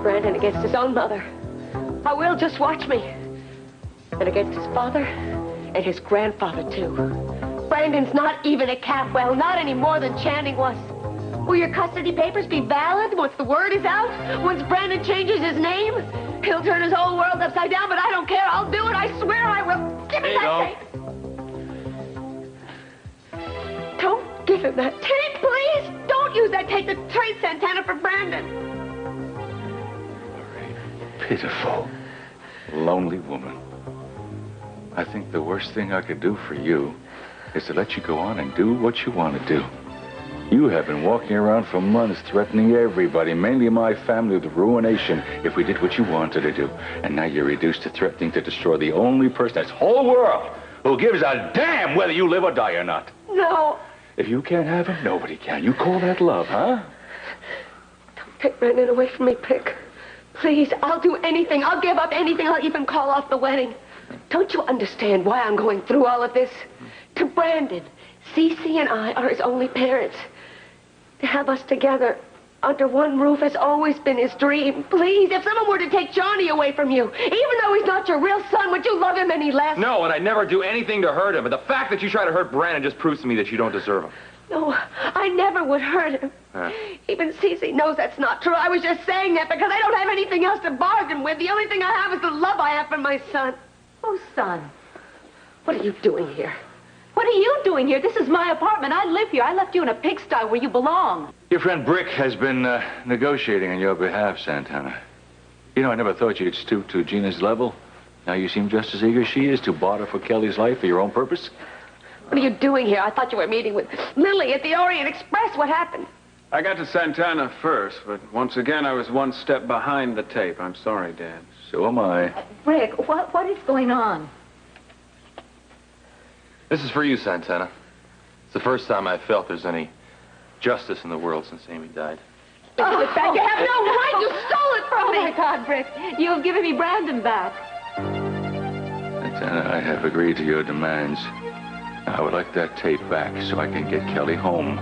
Brandon against his own mother. I will, just watch me. And against his father and his grandfather, too. Brandon's not even a Capwell, not any more than Channing was. Will your custody papers be valid once the word is out? Once Brandon changes his name? He'll turn his whole world upside down, but I don't care. I'll do it. I swear I will. Give me that tape. Don't give him that tape, please. Don't use that tape to trade Santana for Brandon. Pitiful, lonely woman. I think the worst thing I could do for you is to let you go on and do what you want to do. You have been walking around for months threatening everybody, mainly my family, with ruination if we did what you wanted to do. And now you're reduced to threatening to destroy the only person in this whole world who gives a damn whether you live or die or not. No. If you can't have him, nobody can. You call that love, huh? Don't take Brandon away from me, Pick. Please, I'll do anything. I'll give up anything. I'll even call off the wedding. Don't you understand why I'm going through all of this? To Brandon, Cece and I are his only parents. To have us together under one roof has always been his dream. Please, if someone were to take Johnny away from you, even though he's not your real son, would you love him any less? No, and I'd never do anything to hurt him. But the fact that you try to hurt Brandon just proves to me that you don't deserve him. No, I never would hurt him. Even Cece knows that's not true. I was just saying that because I don't have anything else to bargain with. The only thing I have is the love I have for my son. Oh, son. What are you doing here? What are you doing here? This is my apartment. I live here. I left you in a pigsty where you belong. Your friend Brick has been negotiating on your behalf, Santana. You know, I never thought you'd stoop to Gina's level. Now you seem just as eager as she is to barter for Kelly's life for your own purpose. What are you doing here? I thought you were meeting with Lily at the Orient Express. What happened? I got to Santana first, but once again, I was one step behind the tape. I'm sorry, Dad. So am I. Rick, what is going on? This is for you, Santana. It's the first time I've felt there's any justice in the world since Amy died. Oh, you have no right! You stole it from me! Oh, my God, Rick. You have given me Brandon back. Santana, I have agreed to your demands. I would like that tape back so I can get Kelly home.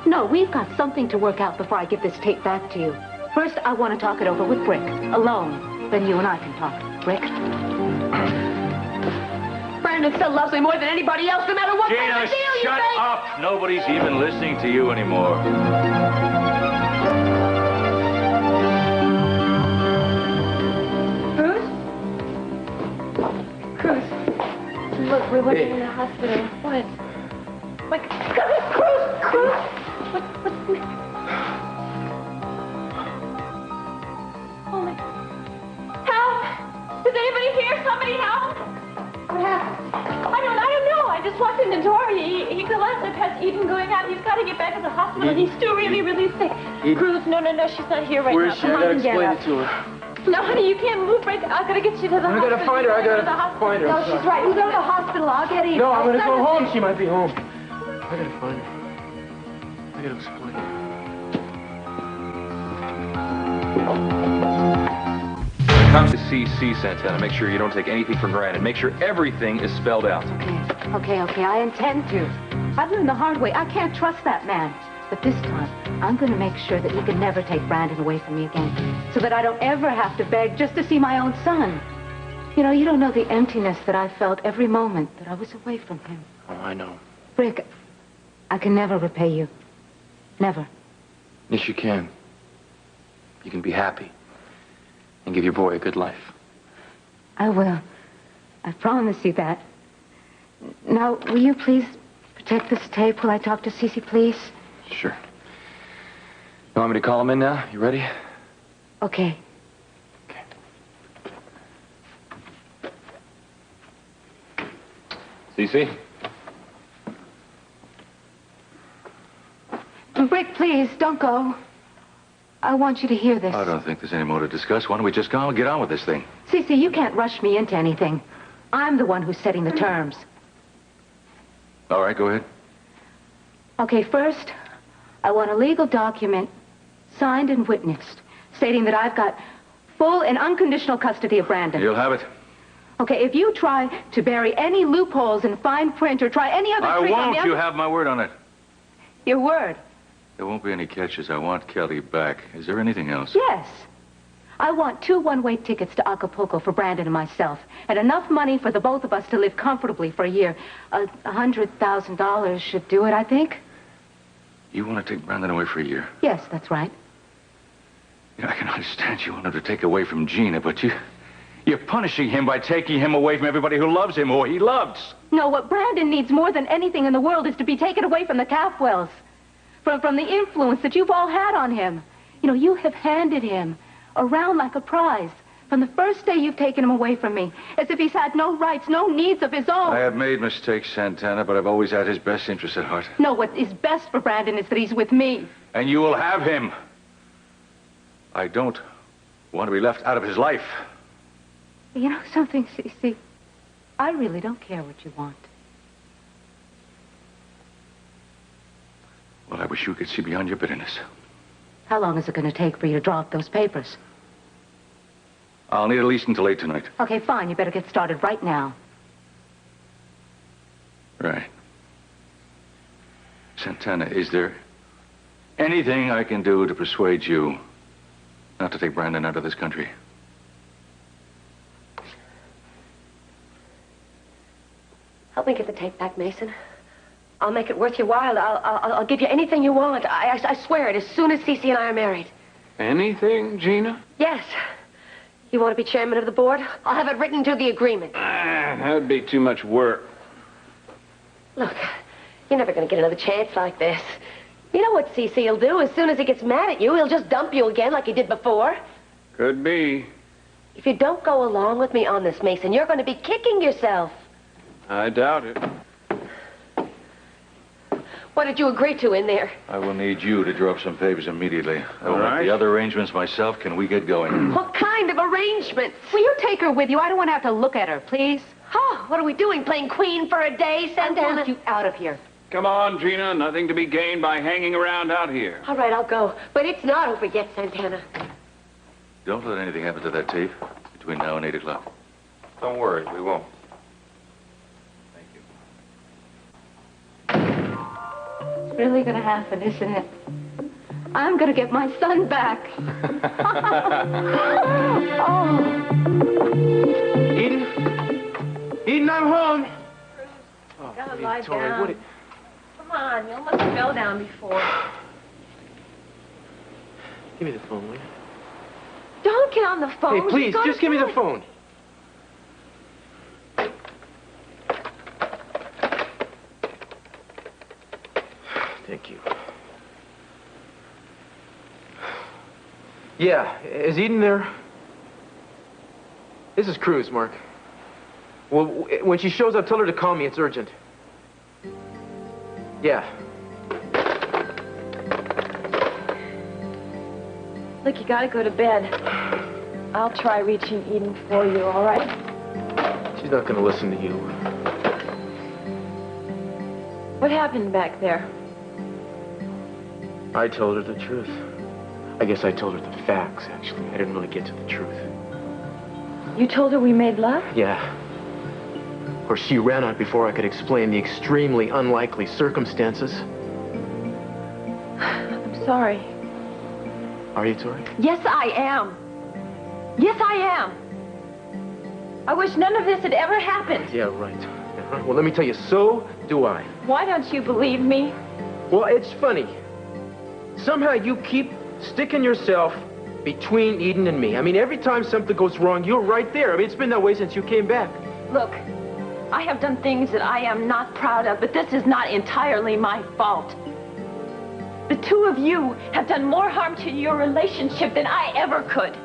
No, we've got something to work out before I give this tape back to you. First, I want to talk it over with Brick, alone. Then you and I can talk. Rick? Brandon still loves me more than anybody else, no matter what kind Gina, of deal you shut make. up! Nobody's even listening to you anymore. Cruz? Look, we went in the hospital. What? What? Cruz! What's the matter? Oh, my... Help! Is anybody here? Somebody help! What happened? I don't know. I just walked in the door. He collapsed. Has Eden going out. He's got to get back to the hospital. He's still really, really sick. Cruz, no, she's not here right now. Where is she? I gotta explain it to her. No, honey, you can't move right. I gotta get you to the hospital. I gotta find her. I gotta find her. No, she's right. You go to the hospital. I'll get Eden. No, I'm gonna go home. She might be home. I gotta find her. I gotta explain. Come to CC, Santana. Make sure you don't take anything for granted. Make sure everything is spelled out. Okay. I intend to. I've learned the hard way. I can't trust that man. But this time, I'm going to make sure that he can never take Brandon away from me again. So that I don't ever have to beg just to see my own son. You know, you don't know the emptiness that I felt every moment that I was away from him. Oh, I know. Rick, I can never repay you. Never. Yes, you can. You can be happy. And give your boy a good life. I will. I promise you that. Now, will you please protect this tape while I talk to Cece, please? Sure. You want me to call him in now? You ready? Okay. CC? Rick, please, don't go. I want you to hear this. I don't think there's any more to discuss. Why don't we just go and get on with this thing? Cece, you can't rush me into anything. I'm the one who's setting the terms. All right, go ahead. Okay, first, I want a legal document signed and witnessed stating that I've got full and unconditional custody of Brandon. You'll have it. Okay, if you try to bury any loopholes in fine print or try any other trick on me... I won't. You have my word on it. Your word? There won't be any catches. I want Kelly back. Is there anything else? Yes. I want 2 one-way tickets to Acapulco for Brandon and myself, and enough money for the both of us to live comfortably for a year. $100,000 should do it, I think. You want to take Brandon away for a year? Yes, that's right. You know, I can understand you want him to take away from Gina, but you're punishing him by taking him away from everybody who loves him or he loves. No, what Brandon needs more than anything in the world is to be taken away from the Capwells, from the influence that you've all had on him. You know, you have handed him around like a prize from the first day you've taken him away from me, as if he's had no rights, no needs of his own. I have made mistakes, Santana, but I've always had his best interest at heart. No, what is best for Brandon is that he's with me. And you will have him. I don't want to be left out of his life. You know something, see, I really don't care what you want. Well, I wish you could see beyond your bitterness. How long is it going to take for you to draw up those papers? I'll need at least until 8 tonight. Okay, fine. You better get started right now. Right. Santana, is there anything I can do to persuade you not to take Brandon out of this country? Help me get the tape back, Mason. I'll make it worth your while. I'll give you anything you want. I swear it, as soon as Cece and I are married. Anything, Gina? Yes. You want to be chairman of the board? I'll have it written to the agreement. That'd be too much work. Look, you're never going to get another chance like this. You know what Cece will do? As soon as he gets mad at you, he'll just dump you again like he did before. Could be. If you don't go along with me on this, Mason, you're going to be kicking yourself. I doubt it. What did you agree to in there? I will need you to draw up some papers immediately. I will All right. make the other arrangements myself. Can we get going? What kind of arrangements? Will you take her with you? I don't want to have to look at her, please. Oh, what are we doing? Playing queen for a day, I Santana? want you out of here. Come on, Gina. Nothing to be gained by hanging around out here. All right, I'll go. But it's not over yet, Santana. Don't let anything happen to that tape between now and 8 o'clock. Don't worry, we won't. Thank you. It's really going to happen, isn't it? I'm going to get my son back. Oh. Eden, I'm home. You gotta lie Tori, down. what it... Come on, you almost fell down before. Give me the phone, will you? Don't get on the phone. Hey, please, just give me the phone. Thank you. Yeah, is Eden there? This is Cruz, Mark. Well, when she shows up, tell her to call me. It's urgent. Yeah. Look, you gotta go to bed. I'll try reaching Eden for you, all right? She's not gonna listen to you. What happened back there? I told her the truth. I guess I told her the facts, actually. I didn't really get to the truth. You told her we made love? Yeah. Of course, she ran out before I could explain the extremely unlikely circumstances. I'm sorry. Are you, Tori? Yes, I am. Yes, I am. I wish none of this had ever happened. Yeah, right. Uh-huh. Well, let me tell you, so do I. Why don't you believe me? Well, it's funny. Somehow you keep sticking yourself between Eden and me. I mean, every time something goes wrong, you're right there. I mean, it's been that way since you came back. Look, I have done things that I am not proud of, but this is not entirely my fault. The two of you have done more harm to your relationship than I ever could.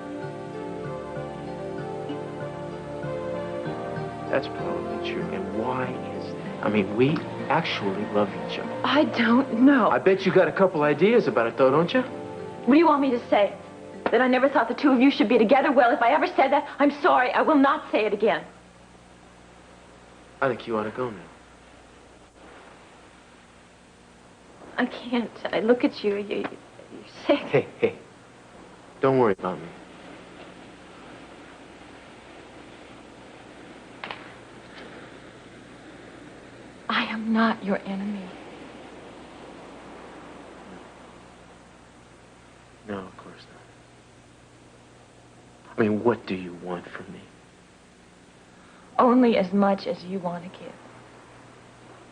That's probably true. And why is that? I mean, we actually love each other. I don't know. I bet you got a couple ideas about it, though, don't you? What do you want me to say? That I never thought the two of you should be together? Well, if I ever said that, I'm sorry. I will not say it again. I think you ought to go now. I can't. I look at you. You're sick. Hey. Don't worry about me. I am not your enemy. No, of course I mean, what do you want from me? Only as much as you want to give.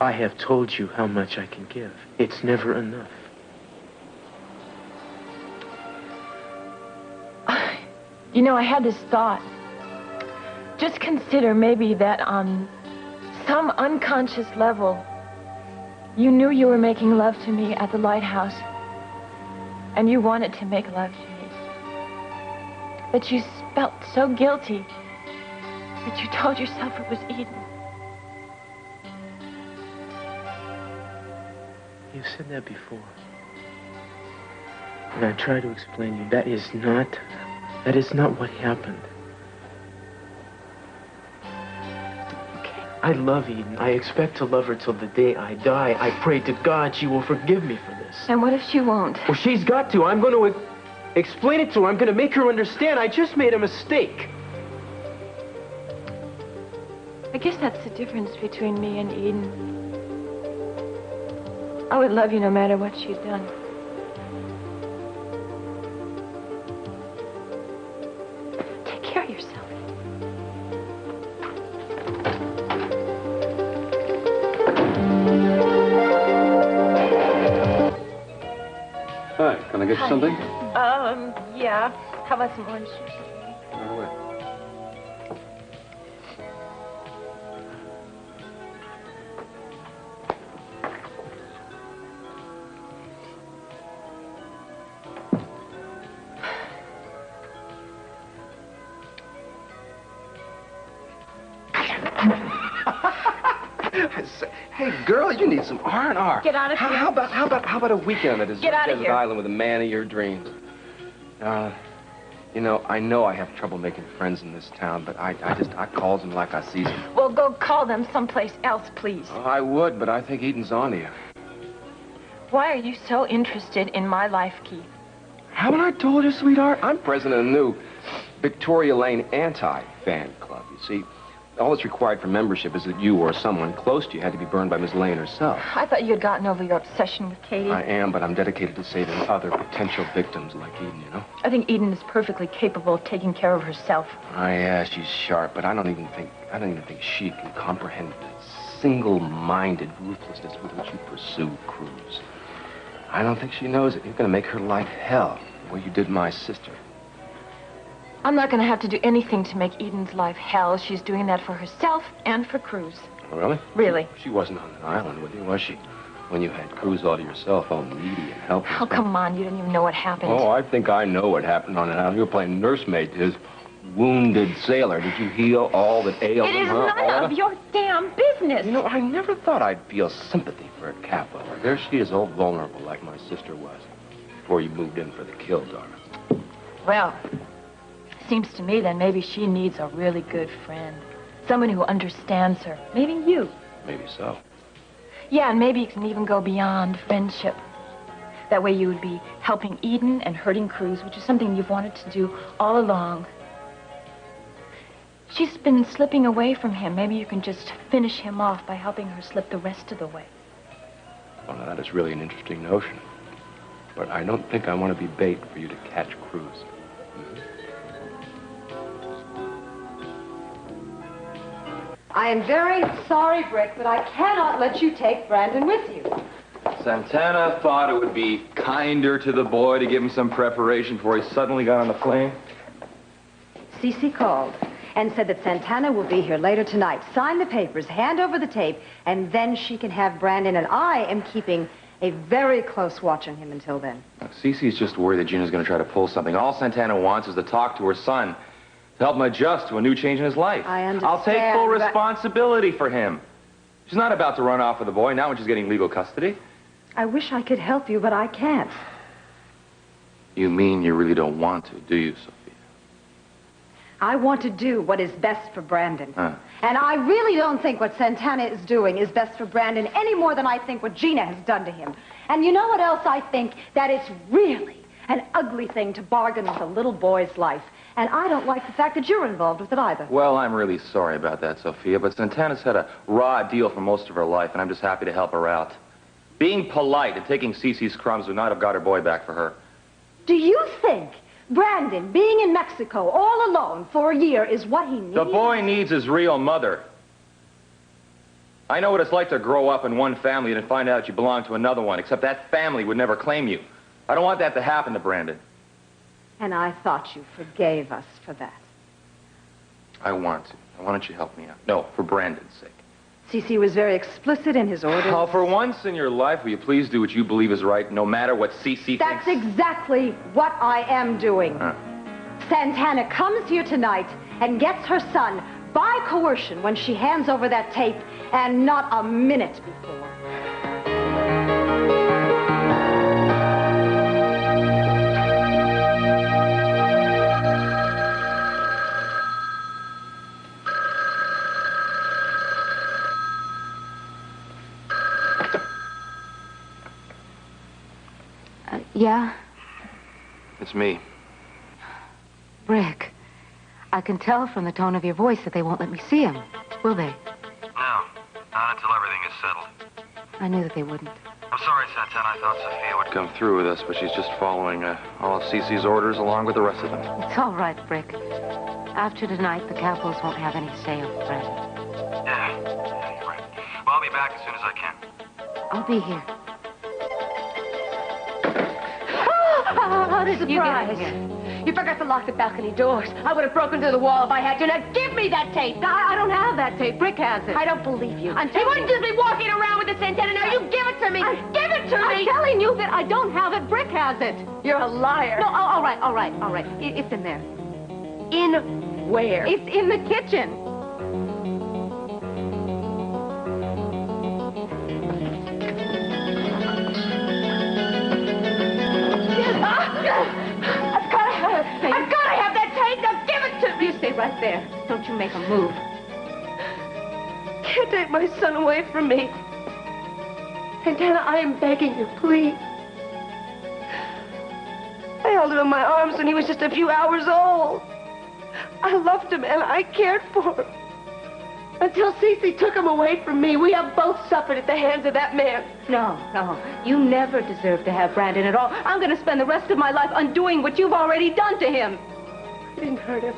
I have told you how much I can give. It's never enough. You know, I had this thought. Just consider maybe that on some unconscious level, you knew you were making love to me at the lighthouse, and you wanted to make love to me. But you felt so guilty that you told yourself it was Eden. You've said that before. And I try to explain to you, that is not what happened. Okay. I love Eden. I expect to love her till the day I die. I pray to God she will forgive me for this. And what if she won't? Well, she's got to. I'm going to explain it to her. I'm going to make her understand I just made a mistake. I guess that's the difference between me and Eden. I would love you no matter what she'd done. Take care of yourself. Hi, can I get you something? Yeah. How about some orange juice? Right away. Hey, girl, you need some R&R. Get out of here. How about a weekend on a desert Get out of desert here. island with a man of your dreams? You know I have trouble making friends in this town, but I calls them like I sees them. Well, go call them someplace else, please. Oh, I would, but I think Eden's on to you. Why are you so interested in my life, Keith? Haven't I told you, sweetheart? I'm president of the new Victoria Lane Anti-Fan Club. You see, all that's required for membership is that you or someone close to you had to be burned by Miss Lane herself. I thought you had gotten over your obsession with Katie. I am, but I'm dedicated to saving other potential victims like Eden, you know? I think Eden is perfectly capable of taking care of herself. Oh, yeah, she's sharp, but I don't even think she can comprehend the single-minded ruthlessness with which you pursue Cruz. I don't think she knows it. You're going to make her life hell, the way you did my sister. I'm not going to have to do anything to make Eden's life hell. She's doing that for herself and for Cruz. Oh, really? Really. She wasn't on an island with you, was she? When you had Cruz all to yourself, all needy and helpless. Oh, come on. You don't even know what happened. Oh, I think I know what happened on an island. You were playing nursemaid to his wounded sailor. Did you heal all that ailed him? It is none of your damn business. You know, I never thought I'd feel sympathy for a cat lover. There she is, all vulnerable like my sister was, before you moved in for the kill, darling. Well, seems to me then maybe she needs a really good friend. Someone who understands her. Maybe you. Maybe so. Yeah, and maybe you can even go beyond friendship. That way you would be helping Eden and hurting Cruz, which is something you've wanted to do all along. She's been slipping away from him. Maybe you can just finish him off by helping her slip the rest of the way. Well, now, that is really an interesting notion. But I don't think I want to be bait for you to catch Cruz. I am very sorry, Brick, but I cannot let you take Brandon with you. Santana thought it would be kinder to the boy to give him some preparation before he suddenly got on the plane. Cece called and said that Santana will be here later tonight. Sign the papers, hand over the tape, and then she can have Brandon, and I am keeping a very close watch on him until then. Cece's just worried that Gina's going to try to pull something. All Santana wants is to talk to her son, to help him adjust to a new change in his life. I understand. I'll take full responsibility for him. She's not about to run off with the boy now when she's getting legal custody. I wish I could help you, but I can't. You mean you really don't want to, do you, Sophia? I want to do what is best for Brandon. Huh. And I really don't think what Santana is doing is best for Brandon any more than I think what Gina has done to him. And you know what else I think? That it's really an ugly thing to bargain with a little boy's life. And I don't like the fact that you're involved with it either. Well, I'm really sorry about that, Sophia, but Santana's had a raw deal for most of her life, and I'm just happy to help her out. Being polite and taking Cece's crumbs would not have got her boy back for her. Do you think Brandon, being in Mexico all alone for a year is what he needs. The boy needs his real mother. I know what it's like to grow up in one family and find out you belong to another one, except that family would never claim you. I don't want that to happen to Brandon. And I thought you forgave us for that. I want to. Why don't you help me out? No, for Brandon's sake. Cece was very explicit in his orders. Oh, for once in your life, will you please do what you believe is right, no matter what Cece thinks? That's exactly what I am doing. Santana comes here tonight and gets her son by coercion when she hands over that tape, and not a minute before. Yeah? It's me. Rick, I can tell from the tone of your voice that they won't let me see him, will they? No, not until everything is settled. I knew that they wouldn't. I'm sorry, Santana. I thought Sophia would come through with us, but she's just following all of Cece's orders along with the rest of them. It's all right, Rick. After tonight, the Capitals won't have any say over Brandon. Yeah, you're right. Well, I'll be back as soon as I can. I'll be here. What a surprise. You forgot to lock the balcony doors. I would have broken through the wall if I had to. Now give me that tape. I don't have that tape. Rick has it. I don't believe you. He wouldn't just be walking around with the Santana. Now you give it to me. Give it to me. I'm telling you that I don't have it. Rick has it. You're a liar. No, all right. It's in there. In where? It's in the kitchen. I've got to have that tape. Now give it to me. You stay right there. Don't you make a move. Can't take my son away from me. Santana, I am begging you, please. I held him in my arms when he was just a few hours old. I loved him and I cared for him. Until Cece took him away from me, we have both suffered at the hands of that man. No. You never deserved to have Brandon at all. I'm going to spend the rest of my life undoing what you've already done to him. I didn't hurt him.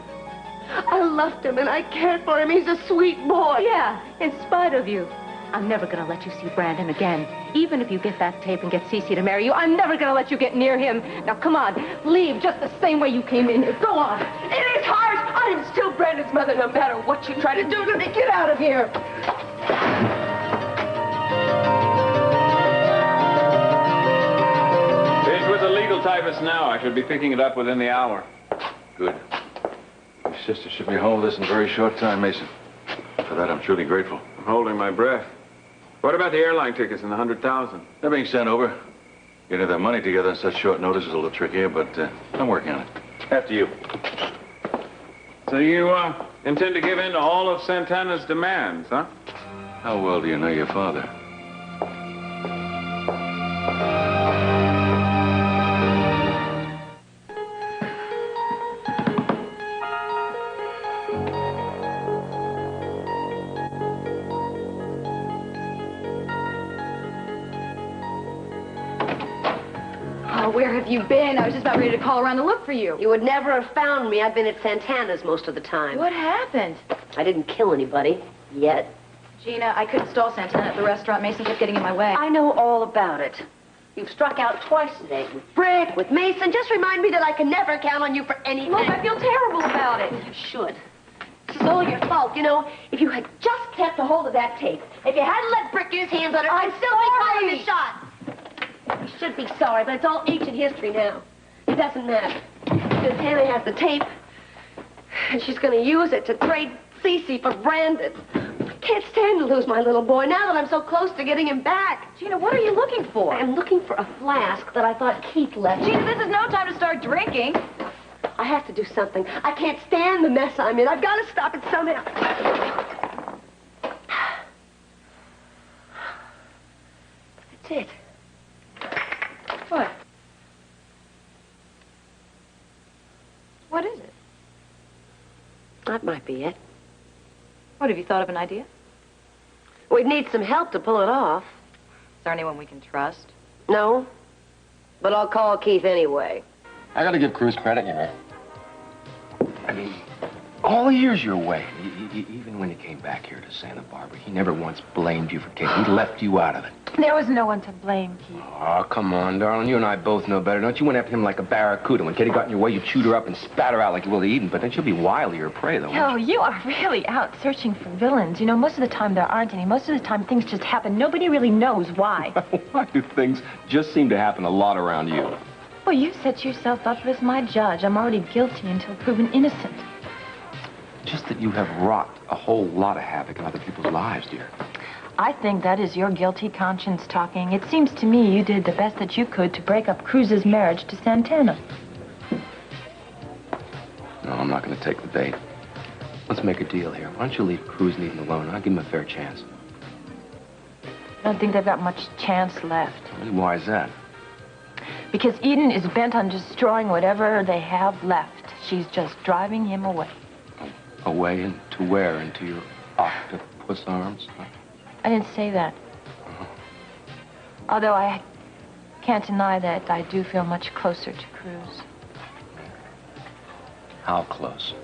I loved him and I cared for him. He's a sweet boy. Yeah, in spite of you. I'm never going to let you see Brandon again. Even if you get that tape and get Cece to marry you, I'm never going to let you get near him. Now, come on. Leave just the same way you came in here. Go on. It is hard. I am still Brandon's mother no matter what you try to do to me. Get out of here. It's with the legal typist now. I should be picking it up within the hour. Good. Your sister should be home with us in a very short time, Mason. For that, I'm truly grateful. I'm holding my breath. What about the airline tickets and the 100,000? They're being sent over. Getting that money together on such short notice is a little trickier, but I'm working on it. After you. So you intend to give in to all of Santana's demands, huh? How well do you know your father? Where have you been? I was just about ready to call around to look for you. You would never have found me. I've been at Santana's most of the time. What happened? I didn't kill anybody. Yet. Gina, I couldn't stall Santana at the restaurant. Mason kept getting in my way. I know all about it. You've struck out twice today. With Brick, with Mason. Just remind me that I can never count on you for anything. Look, I feel terrible about it. You should. This is all your fault. You know, if you had just kept a hold of that tape, if you hadn't let Brick get his hands on it, I'd still be calling the shot. You should be sorry, but it's all ancient history now. It doesn't matter. Santana has the tape, and she's going to use it to trade Cece for Brandon. I can't stand to lose my little boy now that I'm so close to getting him back. Gina, what are you looking for? I'm looking for a flask that I thought Keith left. Gina, this is no time to start drinking. I have to do something. I can't stand the mess I'm in. I've got to stop it somehow. That's it. What? What is it? That might be it. What, have you thought of an idea? We'd need some help to pull it off. Is there anyone we can trust? No, but I'll call Keith anyway. I gotta give Cruz credit, you know. I mean, all the years you're away, even when you came back here to Santa Barbara, he never once blamed you for Kate. He left you out of it. There was no one to blame, Keith. Oh, come on, darling. You and I both know better. Don't you went after him like a barracuda. When Katie got in your way, you chewed her up and spat her out like you will to Eden. But then she'll be wild to your prey, though. Oh, you are really out searching for villains. You know, most of the time there aren't any. Most of the time things just happen. Nobody really knows why. Why do things just seem to happen a lot around you? Well, you set yourself up as my judge. I'm already guilty until proven innocent. Just that you have wrought a whole lot of havoc in other people's lives, dear. I think that is your guilty conscience talking. It seems to me you did the best that you could to break up Cruz's marriage to Santana. No, I'm not going to take the bait. Let's make a deal here. Why don't you leave Cruz and Eden alone? I'll give him a fair chance. I don't think they've got much chance left. Really, why is that? Because Eden is bent on destroying whatever they have left. She's just driving him away. Away into where? Into your octopus arms? Huh? I didn't say that. Although I can't deny that I do feel much closer to Cruz. How close?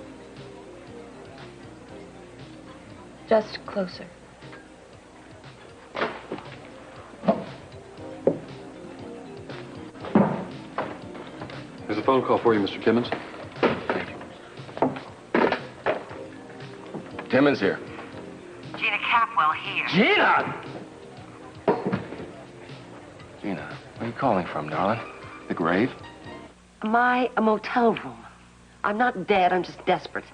Just closer. There's a phone call for you, Mr. Timmons. Timmons here. Gina Capwell here. Gina! Gina, where are you calling from, darling? The grave? A motel room. I'm not dead, I'm just desperate.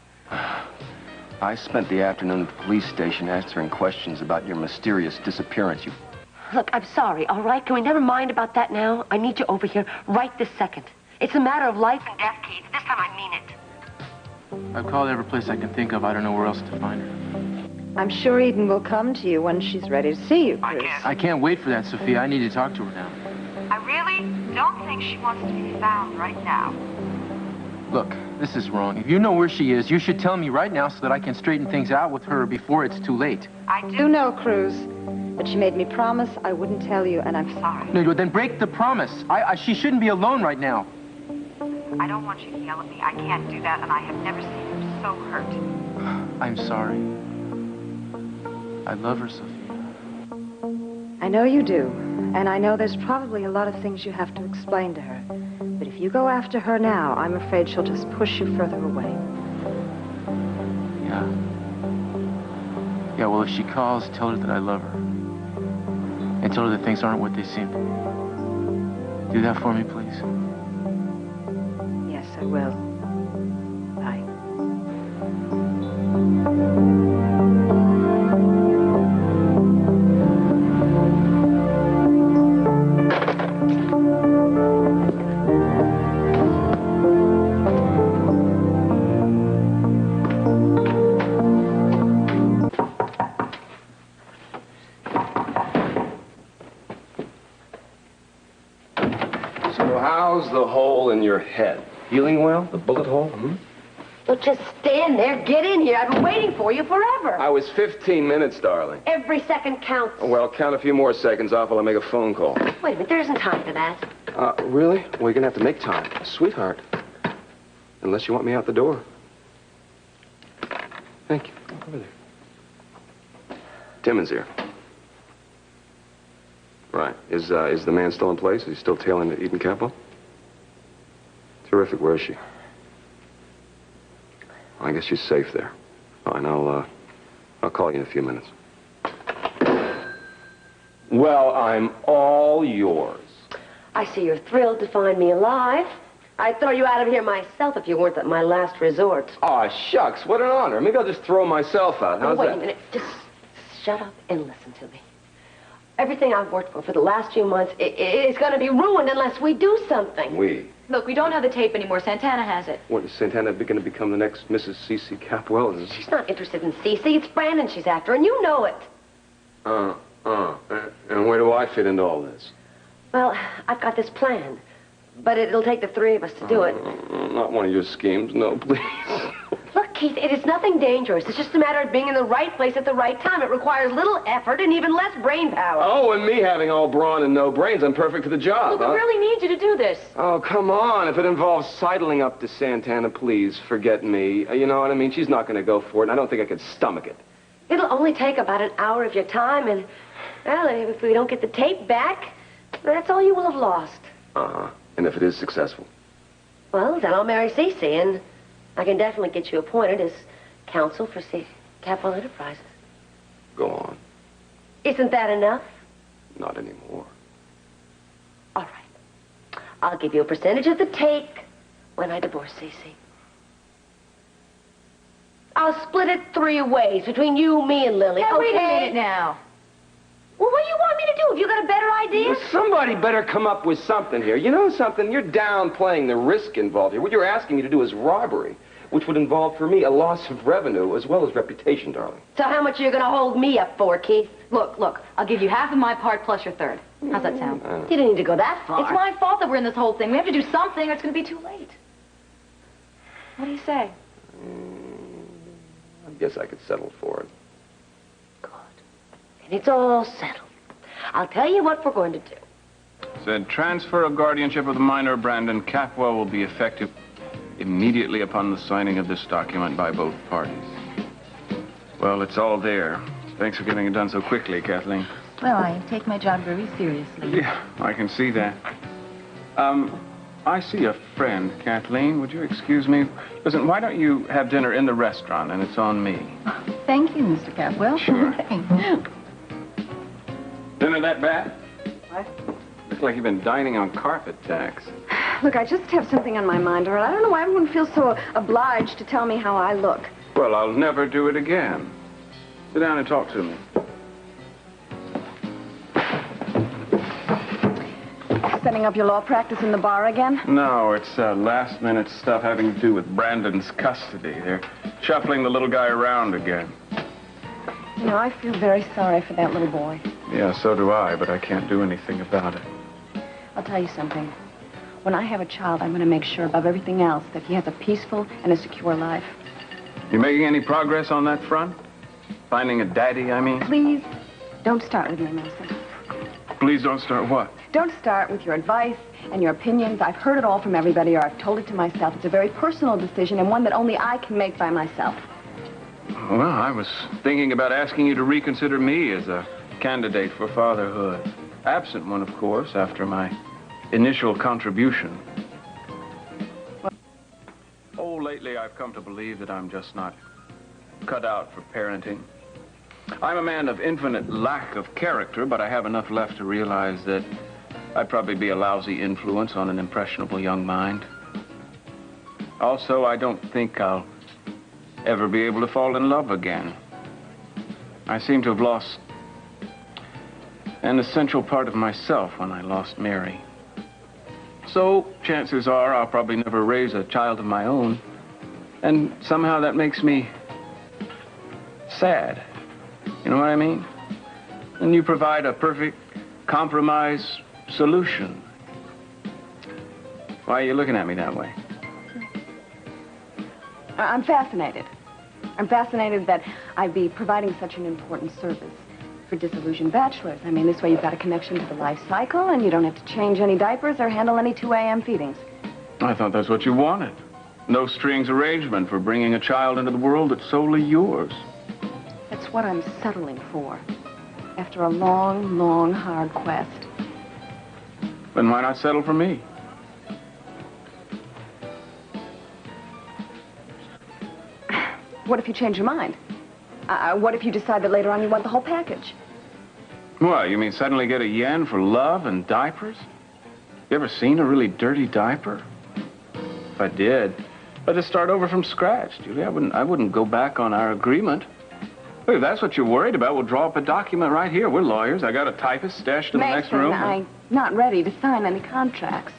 I spent the afternoon at the police station answering questions about your mysterious disappearance. Look, I'm sorry, all right? Can we never mind about that now? I need you over here right this second. It's a matter of life and death, Keith. This time I mean it. I've called every place I can think of. I don't know where else to find her. I'm sure Eden will come to you when she's ready to see you, Chris. I can't wait for that, Sophia. I need to talk to her now. I really don't think she wants to be found right now. Look, this is wrong. If you know where she is, you should tell me right now so that I can straighten things out with her before it's too late. I do know, Cruz, but she made me promise I wouldn't tell you, and I'm sorry. No, then break the promise. She shouldn't be alone right now. I don't want you to yell at me. I can't do that, and I have never seen her so hurt. I'm sorry. I love her, Sophia. I know you do, and I know there's probably a lot of things you have to explain to her. But if you go after her now, I'm afraid she'll just push you further away. Yeah. Yeah, well, if she calls, tell her that I love her. And tell her that things aren't what they seem. Do that for me, please. Yes, I will. Bye. So how's the hole in your head? Healing well? The bullet hole? Well, just stand there. Get in here. I've been waiting for you forever. I was 15 minutes, darling. Every second counts. Well, count a few more seconds off while I make a phone call. Wait a minute. There isn't time for that. Really? Well, you're gonna have to make time. Sweetheart. Unless you want me out the door. Thank you. Over there. Timmons here. Right. Is the man still in place? Is he still tailing at Eden Capwell? Terrific. Where is she? I guess she's safe there. Fine. I'll call you in a few minutes. Well, I'm all yours. I see you're thrilled to find me alive. I'd throw you out of here myself if you weren't at my last resort. Aw, shucks. What an honor. Maybe I'll just throw myself out. How's Wait that? a minute. Just shut up and listen to me. Everything I've worked for the last few months is going to be ruined unless we do something. We? Look, we don't have the tape anymore. Santana has it. What, is Santana going to become the next Mrs. C.C. Capwell? Is She's not interested in Cece. It's Brandon she's after, and you know it. And where do I fit into all this? Well, I've got this plan, but it'll take the three of us to do it. Not one of your schemes. No, please. Look, Keith, it is nothing dangerous. It's just a matter of being in the right place at the right time. It requires little effort and even less brain power. Oh, and me having all brawn and no brains, I'm perfect for the job, Look, I really need you to do this. Oh, come on. If it involves sidling up to Santana, please, forget me. You know what I mean? She's not going to go for it, and I don't think I could stomach it. It'll only take about an hour of your time, and, well, if we don't get the tape back, that's all you will have lost. Uh-huh. And if it is successful? Well, then I'll marry Cece, and I can definitely get you appointed as counsel for Capital Enterprises. Go on. Isn't that enough? Not anymore. All right. I'll give you a percentage of the take when I divorce Cece. I'll split it 3 ways between you, me, and Lily, Hey, okay? wait a minute now. Well, what do you want me to do? Have you got a better idea? Well, somebody better come up with something here. You know something? You're downplaying the risk involved here. What you're asking me to do is robbery, which would involve, for me, a loss of revenue as well as reputation, darling. So how much are you going to hold me up for, Keith? Look, I'll give you half of my part plus your third. How's that sound? You didn't need to go that far. It's my fault that we're in this whole thing. We have to do something or it's going to be too late. What do you say? I guess I could settle for it. Good. And it's all settled. I'll tell you what we're going to do. Said transfer of guardianship of the minor Brandon Capwell will be effective immediately upon the signing of this document by both parties. Well, it's all there. Thanks for getting it done so quickly, Kathleen. Well, I take my job very seriously. Yeah, I can see that. I see a friend, Kathleen. Would you excuse me? Listen, why don't you have dinner in the restaurant, and it's on me. Thank you, Mr. Capwell. Sure. Thanks. Dinner that bad? What? Looks like you've been dining on carpet tacks. Look, I just have something on my mind, or I don't know why everyone feels so obliged to tell me how I look. Well, I'll never do it again. Sit down and talk to me. Setting up your law practice in the bar again? No, it's last-minute stuff having to do with Brandon's custody. They're shuffling the little guy around again. You know, I feel very sorry for that little boy. Yeah, so do I, but I can't do anything about it. I'll tell you something. When I have a child, I'm going to make sure above everything else that he has a peaceful and a secure life. You making any progress on that front? Finding a daddy, I mean? Please, don't start with me, Mason. Please don't start what? Don't start with your advice and your opinions. I've heard it all from everybody, or I've told it to myself. It's a very personal decision and one that only I can make by myself. Well, I was thinking about asking you to reconsider me as a candidate for fatherhood. Absent one, of course, after my initial contribution. Oh, lately I've come to believe that I'm just not cut out for parenting. I'm a man of infinite lack of character, but I have enough left to realize that I'd probably be a lousy influence on an impressionable young mind. Also, I don't think I'll ever be able to fall in love again. I seem to have lost an essential part of myself when I lost Mary. So, chances are I'll probably never raise a child of my own, and somehow that makes me sad. You know what I mean? And you provide a perfect compromise solution. Why are you looking at me that way? I'm fascinated. I'm fascinated that I'd be providing such an important service for disillusioned bachelors. I mean, this way you've got a connection to the life cycle, and you don't have to change any diapers or handle any 2 a.m. feedings. I thought that's what you wanted. No strings arrangement for bringing a child into the world that's solely yours. That's what I'm settling for, after a long, long, hard quest. Then why not settle for me? What if you change your mind? What if you decide that later on you want the whole package? What, you mean suddenly get a yen for love and diapers? You ever seen a really dirty diaper? If I did, I'd just start over from scratch, Julie. I wouldn't go back on our agreement. Look, if that's what you're worried about, we'll draw up a document right here. We're lawyers. I got a typist stashed in the next room. I'm not ready to sign any contracts.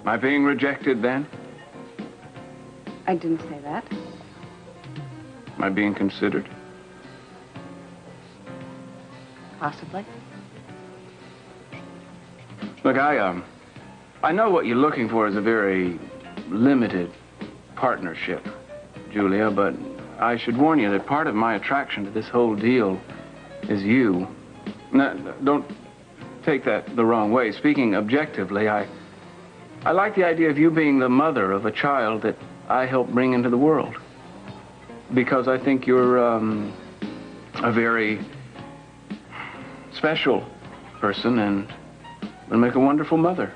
Am I being rejected then? I didn't say that. Am I being considered? Possibly. Look, I know what you're looking for is a very limited partnership. Julia, but I should warn you that part of my attraction to this whole deal is you. Now, don't take that the wrong way. Speaking objectively, I like the idea of you being the mother of a child that I helped bring into the world. Because I think you're a very special person and will make a wonderful mother.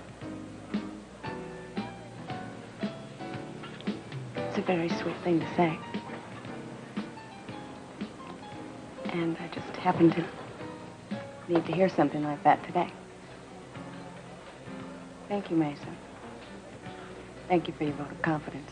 It's a very sweet thing to say. And I just happened to need to hear something like that today. Thank you, Mason. Thank you for your vote of confidence.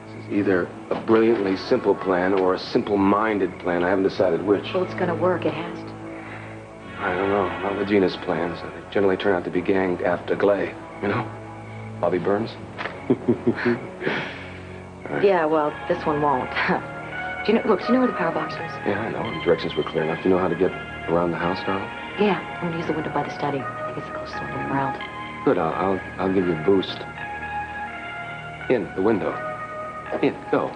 This is either a brilliantly simple plan or a simple-minded plan. I haven't decided which. Well, it's gonna work. It has to. I don't know. Not with Gina's plans. They generally turn out to be gang after Glay. You know? Bobby Burns. Right. Yeah, well, this one won't. Do you know where the power box is? Yeah, I know. The directions were clear enough. Do you know how to get around the house, darling? Yeah, I'm gonna use the window by the study. I think it's the closest one to the around. Good. I'll give you a boost. In the window. In. Go.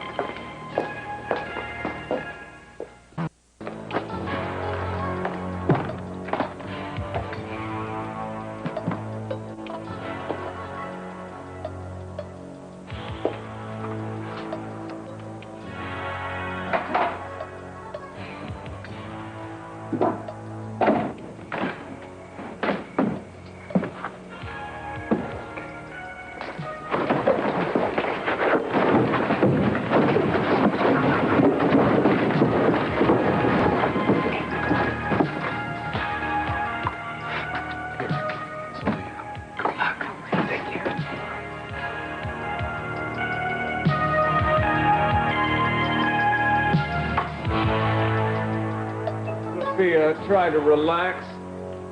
Try to relax.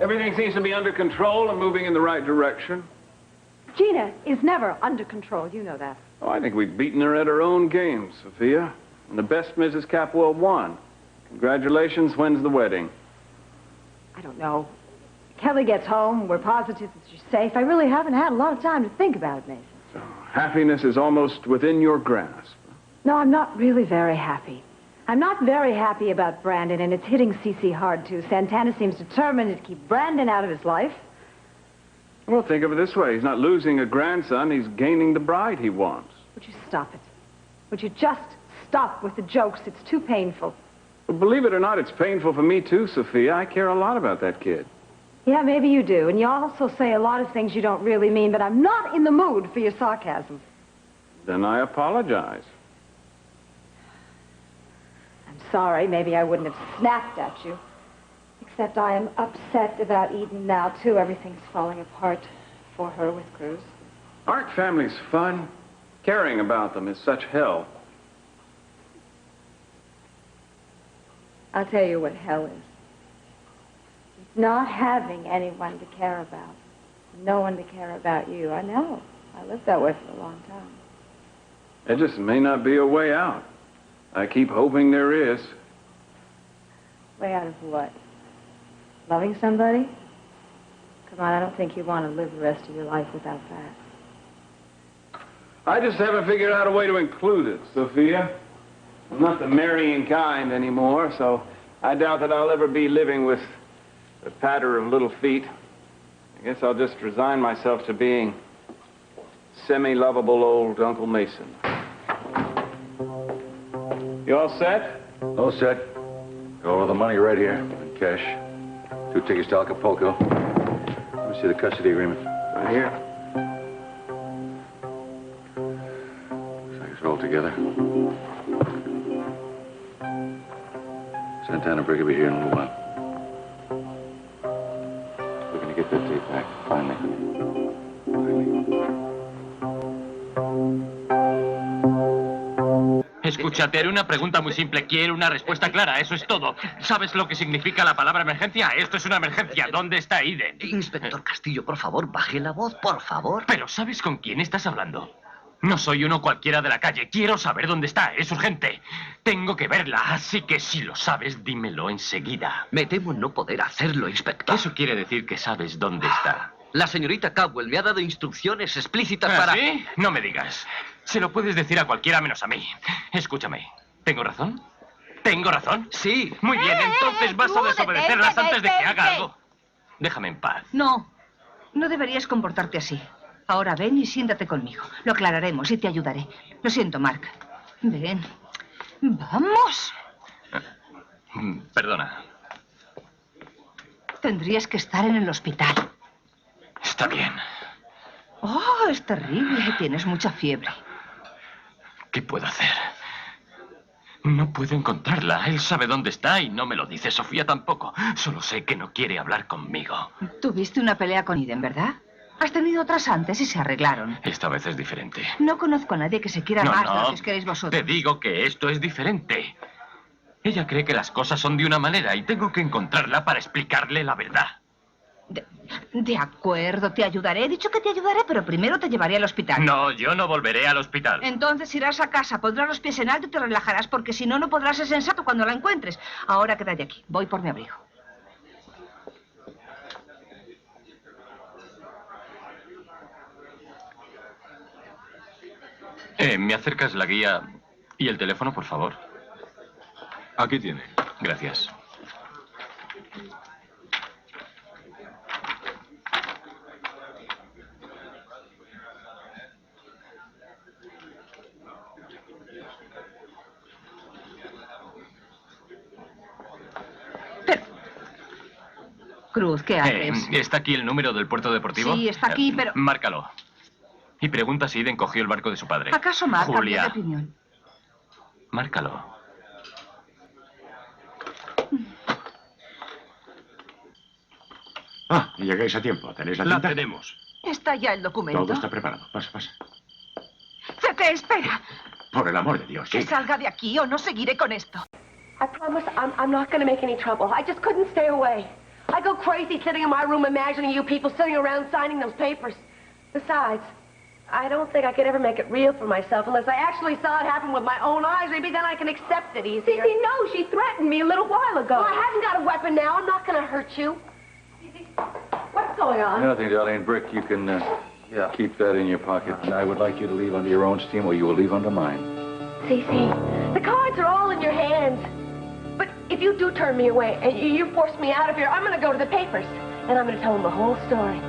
Everything seems to be under control and moving in the right direction. Gina is never under control. You know that. Oh, I think we've beaten her at her own game, Sophia. And the best Mrs. Capwell won. Congratulations. When's the wedding? I don't know. Kelly gets home. We're positive that she's safe. I really haven't had a lot of time to think about it, Mason. So, happiness is almost within your grasp. No, I'm not really very happy. I'm not very happy about Brandon, and it's hitting Cece hard, too. Santana seems determined to keep Brandon out of his life. Well, think of it this way. He's not losing a grandson. He's gaining the bride he wants. Would you stop it? Would you just stop with the jokes? It's too painful. Well, believe it or not, it's painful for me, too, Sophia. I care a lot about that kid. Yeah, maybe you do. And you also say a lot of things you don't really mean, but I'm not in the mood for your sarcasm. Then I apologize. Sorry, maybe I wouldn't have snapped at you. Except I am upset about Eden now, too. Everything's falling apart for her with Cruz. Aren't families fun? Caring about them is such hell. I'll tell you what hell is. It's not having anyone to care about. No one to care about you. I know. I lived that way for a long time. There just may not be a way out. I keep hoping there is. Way out of what? Loving somebody? Come on, I don't think you want to live the rest of your life without that. I just haven't figured out a way to include it, Sophia. I'm not the marrying kind anymore, so I doubt that I'll ever be living with the patter of little feet. I guess I'll just resign myself to being semi-lovable old Uncle Mason. You all set? All set. Got all the money right here in cash. 2 tickets to Acapulco. Let me see the custody agreement. Right here. Looks like it's all together. Santana Briggs will be here in a little while. We're going to get that tape back, finally. Escucha, te haré una pregunta muy simple. Quiero una respuesta clara, eso es todo. ¿Sabes lo que significa la palabra emergencia? Esto es una emergencia. ¿Dónde está Eden? Inspector Castillo, por favor, baje la voz, por favor. Pero ¿sabes con quién estás hablando? No soy uno cualquiera de la calle. Quiero saber dónde está. Es urgente. Tengo que verla. Así que si lo sabes, dímelo enseguida. Me temo no poder hacerlo, inspector. Eso quiere decir que sabes dónde está. La señorita Cowell me ha dado instrucciones explícitas ¿Ah, para... ¿Sí? No me digas. Se lo puedes decir a cualquiera menos a mí. Escúchame. ¿Tengo razón? ¿Tengo razón? Sí. Muy bien, entonces vas a desobedecerlas antes de que haga algo. Déjame en paz. No, no deberías comportarte así. Ahora ven y siéntate conmigo. Lo aclararemos y te ayudaré. Lo siento, Mark. Ven. ¡Vamos! Perdona. Tendrías que estar en el hospital. Está bien. Oh, es terrible. Tienes mucha fiebre. ¿Qué puedo hacer? No puedo encontrarla. Él sabe dónde está y no me lo dice. Sofía tampoco. Solo sé que no quiere hablar conmigo. Tuviste una pelea con Eden, ¿verdad? Has tenido otras antes y se arreglaron. Esta vez es diferente. No conozco a nadie que se quiera más de lo que os queréis vosotros. Te digo que esto es diferente. Ella cree que las cosas son de una manera y tengo que encontrarla para explicarle la verdad. De acuerdo, te ayudaré. He dicho que te ayudaré, pero primero te llevaré al hospital. No, yo no volveré al hospital. Entonces irás a casa, pondrás los pies en alto y te relajarás, porque si no, no podrás ser sensato cuando la encuentres. Ahora quédate aquí. Voy por mi abrigo. ¿Me acercas la guía y el teléfono, por favor? Aquí tiene. Gracias. Cruz, ¿qué haces? ¿Está aquí el número del puerto deportivo? Sí, está aquí, pero... Márcalo. Y pregunta si Eden cogió el barco de su padre. ¿Acaso Mark cambió Julia. de opinión? Márcalo. Ah, y llegáis a tiempo. ¿Tenéis la La cinta? tenemos. ¿Está ya el documento? Todo está preparado. Pasa, pasa. ¡Te espera! Por el amor de Dios, Que sí. salga de aquí o no seguiré con esto. I promise I'm not going to make any trouble. I just couldn't stay away. I go crazy sitting in my room imagining you people sitting around signing those papers. Besides, I don't think I could ever make it real for myself unless I actually saw it happen with my own eyes. Maybe then I can accept it easier. Cece, no, she threatened me a little while ago. Well, I haven't got a weapon now. I'm not going to hurt you. What's going on? Nothing, Darlene. Brick, you can keep that in your pocket. And I would like you to leave under your own steam or you will leave under mine. Cece, the cards are all in your hands. But if you do turn me away and you force me out of here, I'm going to go to the papers. And I'm going to tell them the whole story.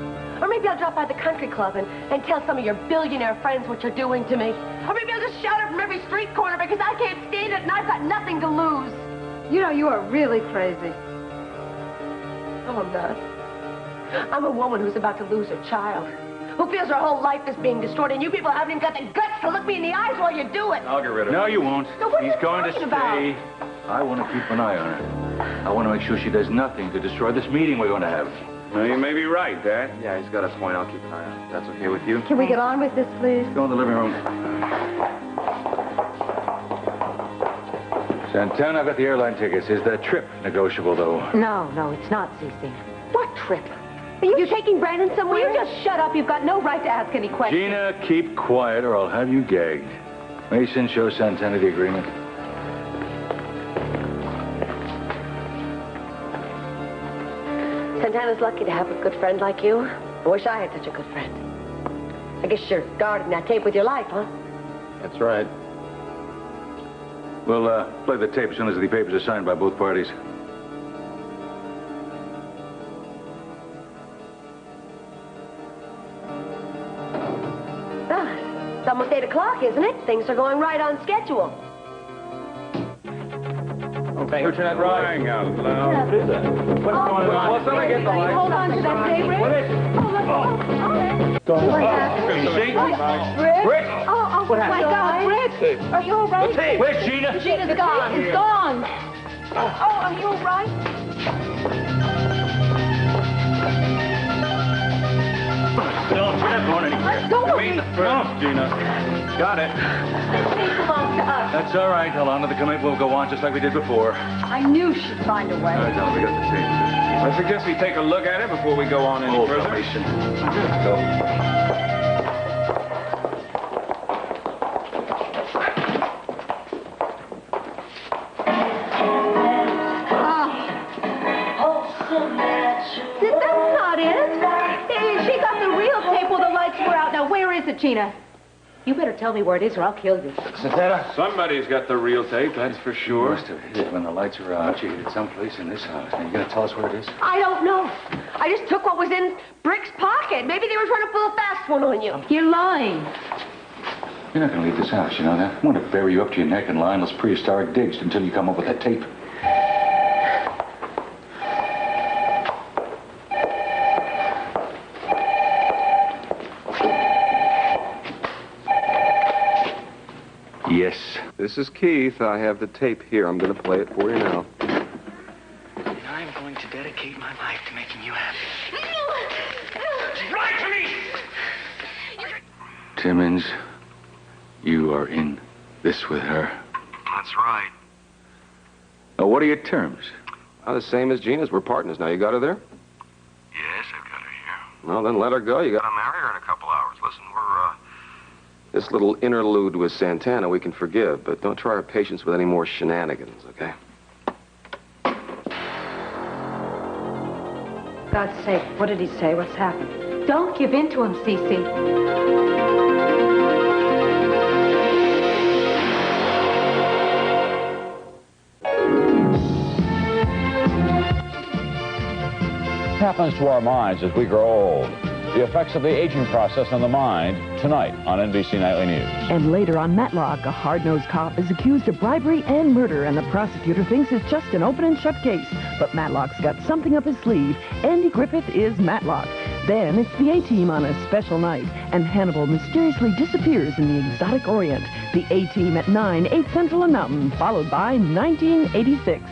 Or maybe I'll drop by the country club and tell some of your billionaire friends what you're doing to me. Or maybe I'll just shout it from every street corner because I can't stand it and I've got nothing to lose. You know, you are really crazy. No, I'm not. I'm a woman who's about to lose her child. Who feels her whole life is being destroyed, and you people haven't even got the guts to look me in the eyes while you do it. I'll get rid of her. No, you won't. So what are He's you going to talking stay. about? I want to keep an eye on her. I want to make sure she does nothing to destroy this meeting we're going to have. No, you may be right, Dad. Yeah, he's got a point. I'll keep an eye on it. That's okay with you? Can we get on with this, please? Go in the living room. Santana, I've got the airline tickets. Is that trip negotiable, though? No, it's not, Cece. What trip? Are you taking Brandon somewhere? Will you just shut up? You've got no right to ask any questions. Gina, keep quiet or I'll have you gagged. Mason, show Santana the agreement. Santana's lucky to have a good friend like you. I wish I had such a good friend. I guess you're guarding that tape with your life, huh? That's right. We'll play the tape as soon as the papers are signed by both parties. It's almost 8 o'clock, isn't it? Things are going right on schedule. Okay, who turned that right? Crying out loud. What is that? What's going on? Well, somebody get the lights. Hold on to that tape, Rick. What is it? Rick? Oh, What my happened? God, Rick! Are you all right? The tape. Where's Gina? Gina's gone. It's gone. Oh, are you all right? Don't, you're not going anywhere. Go Wait first, Gina. Got it. This tape belongs to us. That's all right. How long the commit will go on just like we did before. I knew she'd find a way. All right, Tom, we got the tape. I suggest we take a look at it before we go on any Hold further. on, Mason. Let's go. it, Gina? You better tell me where it is or I'll kill you. Santana? Somebody's got the real tape, that's for You sure. must have hid it when the lights were out. You hid it someplace in this house. Now, you gonna tell us where it is? I don't know. I just took what was in Brick's pocket. Maybe they were trying to pull a fast one on you. You're lying. You're not gonna leave this house, you know that? I'm gonna bury you up to your neck in lineless prehistoric digs until you come up with that tape. Yes. This is Keith. I have the tape here. I'm going to play it for you now. I'm going to dedicate my life to making you happy. Lie to me! Timmons, you are in this with her. That's right. Now, what are your terms? The same as Gina's. We're partners now. You got her there? Yes, I've got her here. Well, then let her go. You got to marry her in a couple hours. Listen, this little interlude with Santana we can forgive, but don't try our patience with any more shenanigans, okay? God's sake, what did he say? What's happened? Don't give in to him, Cece. Happens to our minds as we grow old. The effects of the aging process on the mind, tonight on NBC Nightly News. And later on Matlock, a hard-nosed cop is accused of bribery and murder, and the prosecutor thinks it's just an open and shut case. But Matlock's got something up his sleeve. Andy Griffith is Matlock. Then it's the A-Team on a special night, and Hannibal mysteriously disappears in the exotic Orient. The A-Team at 9, 8 Central and Mountain, followed by 1986.